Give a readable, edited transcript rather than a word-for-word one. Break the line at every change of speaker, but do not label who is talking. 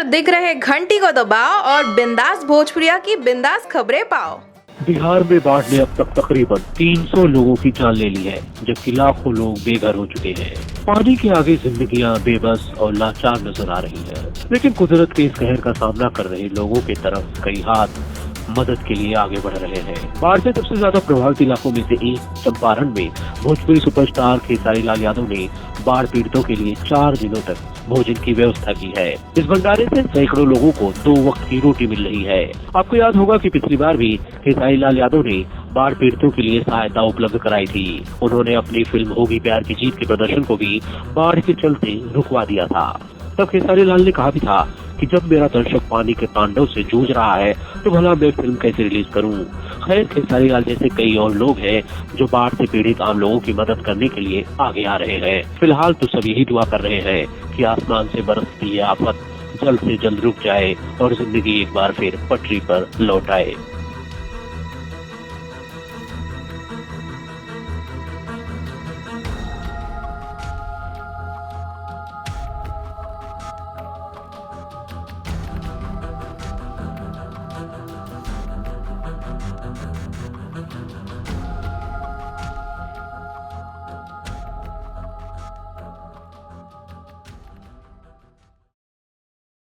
दिख रहे घंटी को दबाओ और बिंदास भोजपुरिया की बिंदास खबरें पाओ।
बिहार में बाढ़ ने अब तक तकरीबन 300 लोगों की जान ले ली है, जबकि लाखों लोग बेघर हो चुके हैं। पानी के आगे जिंदगियां बेबस और लाचार नजर आ रही हैं। लेकिन कुदरत के इस कहर का सामना कर रहे लोगों की तरफ कई हाथ मदद के लिए आगे बढ़ रहे हैं। बाढ़ से सबसे ज्यादा प्रभावित इलाकों में से एक चंपारण में भोजपुरी सुपरस्टार खेसारी लाल यादव ने बाढ़ पीड़ितों के लिए 4 दिनों तक भोजन की व्यवस्था की है। इस भंडारे से सैकड़ों लोगों को 2 वक्त की रोटी मिल रही है। आपको याद होगा कि पिछली बार भी खेसारी लाल यादव ने बाढ़ पीड़ितों के लिए सहायता उपलब्ध कराई थी। उन्होंने अपनी फिल्म होगी प्यार की जीत के प्रदर्शन को भी बाढ़ के चलते रुकवा दिया था। तब खेसारी लाल ने कहा भी था कि जब मेरा दर्शक पानी के तांडव से जूझ रहा है तो भला मैं फिल्म कैसे रिलीज करूं। खैर, खेसारी लाल जैसे कई और लोग हैं जो बाढ़ से पीड़ित आम लोगों की मदद करने के लिए आगे आ रहे हैं। फिलहाल तो सब यही दुआ कर रहे हैं कि आसमान से बरसती ये आफत जल्द से जल्द रुक जाए और जिंदगी एक बार फिर पटरी पर लौट आए।